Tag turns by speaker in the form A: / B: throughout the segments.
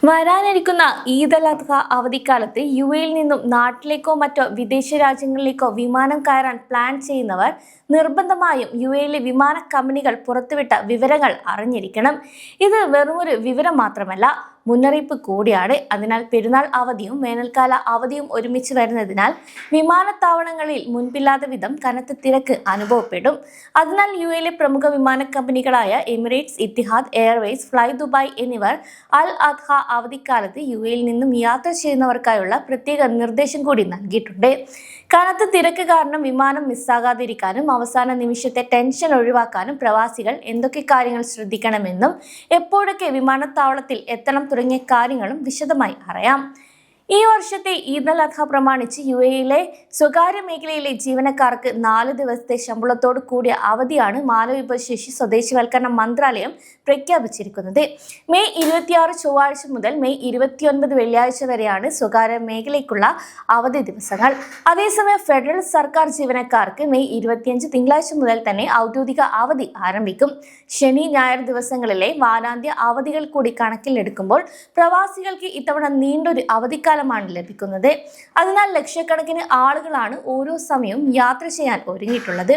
A: വരാനിരിക്കുന്ന ഈദ് അൽ അദ്ഹ അവധിക്കാലത്ത് യുഎയിൽ നിന്നും നാട്ടിലേക്കോ മറ്റോ വിദേശ രാജ്യങ്ങളിലേക്കോ വിമാനം കയറാൻ പ്ലാൻ ചെയ്യുന്നവർ നിർബന്ധമായും യുഎയിലെ വിമാന കമ്പനികൾ പുറത്തുവിട്ട വിവരങ്ങൾ അറിഞ്ഞിരിക്കണം. ഇത് വെറുമൊരു വിവരം മാത്രമല്ല, മുന്നറിയിപ്പ് കൂടിയാണ്. അതിനാൽ പെരുന്നാൾ അവധിയും വേനൽക്കാല അവധിയും ഒരുമിച്ച് വരുന്നതിനാൽ വിമാനത്താവളങ്ങളിൽ മുൻപില്ലാത്ത വിധം കനത്ത തിരക്ക് അനുഭവപ്പെടും. അതിനാൽ യുഎയിലെ പ്രമുഖ വിമാന കമ്പനികളായ Emirates, Etihad Airways, fly Dubai എന്നിവർ അൽ അദ്ഹ അവധിക്കാലത്ത് യുഎയിൽ നിന്നും യാത്ര ചെയ്യുന്നവർക്കായുള്ള പ്രത്യേക നിർദ്ദേശം കൂടി നൽകിയിട്ടുണ്ട്. കനത്ത തിരക്ക് കാരണം വിമാനം മിസ്സാകാതിരിക്കാനും അവസാന നിമിഷത്തെ ടെൻഷൻ ഒഴിവാക്കാനും പ്രവാസികൾ എന്തൊക്കെ കാര്യങ്ങൾ ശ്രദ്ധിക്കണമെന്നും എപ്പോഴൊക്കെ വിമാനത്താവളത്തിൽ എത്തണം തുടങ്ങിയ കാര്യങ്ങളും വിശദമായി അറിയാം. ഈ വർഷത്തെ ഈദ് അൽ അദ്ഹ പ്രമാണിച്ച് യുഎയിലെ സ്വകാര്യ മേഖലയിലെ ജീവനക്കാർക്ക് 4 ദിവസത്തെ ശമ്പളത്തോട് കൂടിയ അവധിയാണ് മാനവവിഭവശേഷി സ്വദേശിവൽക്കരണ മന്ത്രാലയം പ്രഖ്യാപിച്ചിരിക്കുന്നത്. മെയ് 26 ചൊവ്വാഴ്ച മുതൽ മെയ് 29 വെള്ളിയാഴ്ച വരെയാണ് സ്വകാര്യ മേഖലയ്ക്കുള്ള അവധി ദിവസങ്ങൾ. അതേസമയം ഫെഡറൽ സർക്കാർ ജീവനക്കാർക്ക് മെയ് 25 തിങ്കളാഴ്ച മുതൽ തന്നെ ഔദ്യോഗിക അവധി ആരംഭിക്കും. ശനി, ഞായർ ദിവസങ്ങളിലെ വാരാന്ത്യ അവധികൾ കൂടി കണക്കിലെടുക്കുമ്പോൾ പ്രവാസികൾക്ക് ഇത്തവണ നീണ്ടൊരു അവധിക്കാലം ലഭിക്കുന്നത്. അതിനാൽ ലക്ഷക്കണക്കിന് ആളുകളാണ് ഓരോ സമയവും യാത്ര ചെയ്യാൻ ഒരുങ്ങിയിട്ടുള്ളത്.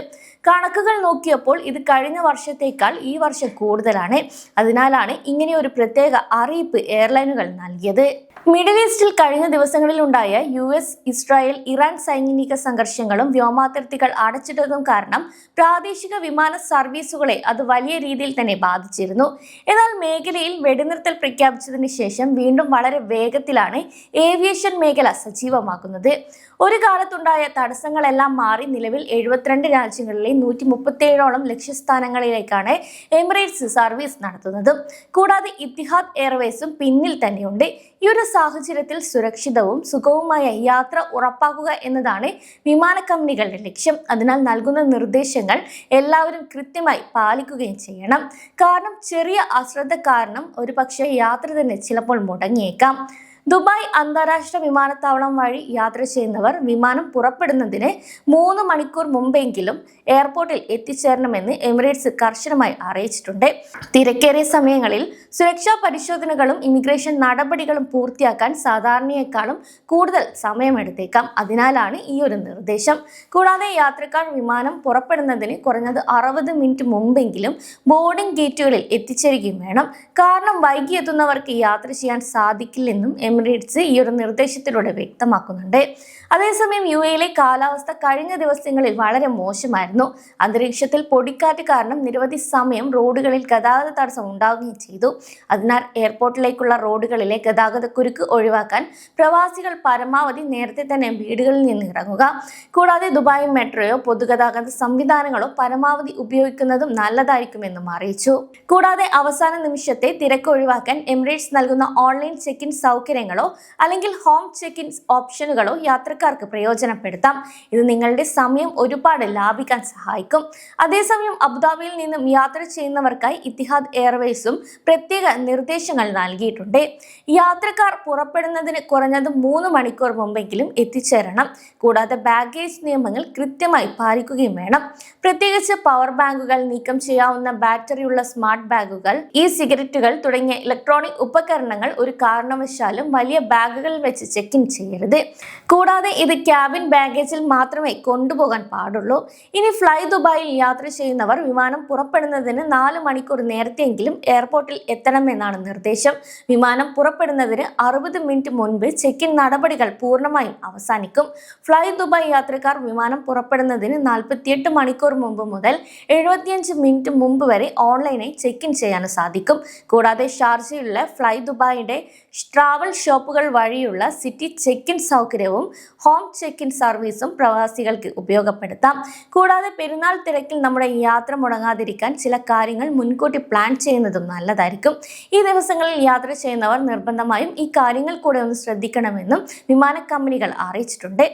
A: കണക്കുകൾ നോക്കിയപ്പോൾ ഇത് കഴിഞ്ഞ വർഷത്തേക്കാൾ ഈ വർഷം കൂടുതലാണ്. അതിനാലാണ് ഇങ്ങനെ ഒരു പ്രത്യേക അറിയിപ്പ് എയർലൈനുകൾ നൽകിയത്. മിഡിൽ ഈസ്റ്റിൽ കഴിഞ്ഞ ദിവസങ്ങളിൽ ഉണ്ടായ US, ഇസ്രായേൽ, ഇറാൻ സൈനിക സംഘർഷങ്ങളും വ്യോമാതിർത്തികൾ അടച്ചിട്ടതും കാരണം പ്രാദേശിക വിമാന സർവീസുകളെ അത് വലിയ രീതിയിൽ തന്നെ ബാധിച്ചിരുന്നു. എന്നാൽ മേഖലയിൽ വെടിനിർത്തൽ പ്രഖ്യാപിച്ചതിന് ശേഷം വീണ്ടും വളരെ വേഗത്തിലാണ് ഏവിയേഷൻ മേഖല സജീവമാക്കുന്നത്. ഒരു കാലത്തുണ്ടായ തടസ്സങ്ങളെല്ലാം മാറി നിലവിൽ 72 രാജ്യങ്ങളിലെ 137ഓളം ലക്ഷ്യസ്ഥാനങ്ങളിലേക്കാണ് എമിറേറ്റ്സ് സർവീസ് നടത്തുന്നത്. കൂടാതെ ഇത്തിഹാദ് എയർവേസും പിന്നിൽ തന്നെയുണ്ട്. ഈ ഒരു സാഹചര്യത്തിൽ സുരക്ഷിതവും സുഗമവുമായ യാത്ര ഉറപ്പാക്കുക എന്നതാണ് വിമാന കമ്പനികളുടെ ലക്ഷ്യം. അതിനാൽ നൽകുന്ന നിർദ്ദേശങ്ങൾ എല്ലാവരും കൃത്യമായി പാലിക്കുകയും ചെയ്യണം. കാരണം ചെറിയ അശ്രദ്ധ കാരണം ഒരുപക്ഷെ യാത്ര തന്നെ ചിലപ്പോൾ മുടങ്ങിയേക്കാം. ദുബായ് അന്താരാഷ്ട്ര വിമാനത്താവളം വഴി യാത്ര ചെയ്യുന്നവർ വിമാനം പുറപ്പെടുന്നതിന് 3 മണിക്കൂർ മുമ്പെങ്കിലും എയർപോർട്ടിൽ എത്തിച്ചേരണമെന്ന് എമിറേറ്റ്സ് കർശനമായി അറിയിച്ചിട്ടുണ്ട്. തിരക്കേറിയ സമയങ്ങളിൽ സുരക്ഷാ പരിശോധനകളും ഇമിഗ്രേഷൻ നടപടികളും പൂർത്തിയാക്കാൻ സാധാരണയേക്കാളും കൂടുതൽ സമയമെടുത്തേക്കാം. അതിനാലാണ് ഈ ഒരു നിർദ്ദേശം. കൂടാതെ യാത്രക്കാർ വിമാനം പുറപ്പെടുന്നതിന് കുറഞ്ഞത് 60 മിനിറ്റ് മുമ്പെങ്കിലും ബോർഡിംഗ് ഗേറ്റുകളിൽ എത്തിച്ചേരുകയും വേണം. കാരണം വൈകി എത്തുന്നവർക്ക് യാത്ര ചെയ്യാൻ സാധിക്കില്ലെന്നും എമിറേറ്റ്സ് ഈ ഒരു നിർദ്ദേശത്തിലൂടെ വ്യക്തമാക്കുന്നുണ്ട്. അതേസമയം യുഎയിലെ കാലാവസ്ഥ കഴിഞ്ഞ ദിവസങ്ങളിൽ വളരെ മോശമായിരുന്നു. അന്തരീക്ഷത്തിൽ പൊടിക്കാറ്റ് കാരണം നിരവധി സമയം റോഡുകളിൽ ഗതാഗത തടസ്സം ഉണ്ടാവുകയും ചെയ്തു. അതിനാൽ എയർപോർട്ടിലേക്കുള്ള റോഡുകളിലെ ഗതാഗത കുരുക്ക് ഒഴിവാക്കാൻ പ്രവാസികൾ പരമാവധി നേരത്തെ തന്നെ വീടുകളിൽ നിന്ന് ഇറങ്ങുക. കൂടാതെ ദുബായ് മെട്രോയോ പൊതുഗതാഗത സംവിധാനങ്ങളോ പരമാവധി ഉപയോഗിക്കുന്നതും നല്ലതായിരിക്കുമെന്നും അറിയിച്ചു. കൂടാതെ അവസാന നിമിഷത്തെ തിരക്ക് ഒഴിവാക്കാൻ എമിറേറ്റ്സ് നൽകുന്ന ഓൺലൈൻ ചെക്ക് ഇൻ സൗകര്യങ്ങളോ അല്ലെങ്കിൽ ഹോം ചെക്ക് ഇൻ ഓപ്ഷനുകളോ യാത്രക്കാർക്ക് പ്രയോജനപ്പെടുത്താം. ഇത് നിങ്ങളുടെ സമയം ഒരുപാട് ലാഭിക്കാൻ സഹായിക്കും. അതേസമയം അബുദാബിയിൽ നിന്നും യാത്ര ചെയ്യുന്നവർക്കായി ഇത്തിഹാദ് എയർവേസും പ്രത്യേക നിർദ്ദേശങ്ങൾ നൽകിയിട്ടുണ്ട്. യാത്രക്കാർ പുറപ്പെടുന്നതിന് കുറഞ്ഞത് 3 മണിക്കൂർ മുമ്പെങ്കിലും എത്തിച്ചേരണം. കൂടാതെ ബാഗേജ് നിയമങ്ങൾ കൃത്യമായി പാലിക്കുകയും വേണം. പ്രത്യേകിച്ച് പവർ ബാങ്കുകൾ, നീക്കം ചെയ്യാവുന്ന ബാറ്ററിയുള്ള സ്മാർട്ട് ബാഗുകൾ, സിഗരറ്റുകൾ തുടങ്ങിയ ഇലക്ട്രോണിക് ഉപകരണങ്ങൾ ഒരു കാരണവശാലും വലിയ ബാഗുകളിൽ വെച്ച് ചെക്ക് ഇൻ ചെയ്യരുത്. കൂടാതെ ഇത് ക്യാബിൻ ബാഗേജിൽ മാത്രമേ കൊണ്ടുപോകാൻ പാടുള്ളൂ. ഇനി ഫ്ലൈ ദുബായിൽ യാത്ര ചെയ്യുന്നവർ വിമാനം പുറപ്പെടുന്നതിന് 4 മണിക്കൂർ നേരത്തെയെങ്കിലും എയർപോർട്ടിൽ എത്തണമെന്നാണ് നിർദ്ദേശം. വിമാനം പുറപ്പെടുന്നതിന് 60 മിനിറ്റ് മുൻപ് ചെക്ക് ഇൻ നടപടികൾ പൂർണ്ണമായും അവസാനിക്കും. ഫ്ലൈ ദുബായ് യാത്രക്കാർ വിമാനം പുറപ്പെടുന്നതിന് 48 മണിക്കൂർ മുമ്പ് മുതൽ 75 മിനിറ്റ് മുമ്പ് വരെ ഓൺലൈനായി ചെക്ക് ഇൻ ചെയ്യാൻ സാധിക്കും. കൂടാതെ ഷാർജയിലുള്ള ഫ്ലൈ ദുബായിയുടെ ട്രാവൽ ഷോപ്പുകൾ വഴിയുള്ള സിറ്റി ചെക്ക് ഇൻ സൗകര്യവും ഹോം ചെക്ക് ഇൻ സർവീസും പ്രവാസികൾക്ക് ഉപയോഗപ്പെടുത്താം. കൂടാതെ പെരുന്നാൾ തിരക്കിൽ നമ്മുടെ യാത്ര മുടങ്ങാതിരിക്കാൻ ചില കാര്യങ്ങൾ മുൻകൂട്ടി പ്ലാൻ ചെയ്യുന്നതും നല്ലതായിരിക്കും. ഈ ദിവസങ്ങളിൽ യാത്ര ചെയ്യുന്നവർ നിർബന്ധമായും ഈ കാര്യങ്ങൾ കൂടെ ഒന്ന് ശ്രദ്ധിക്കണമെന്നും വിമാന കമ്പനികൾ അറിയിച്ചിട്ടുണ്ട്.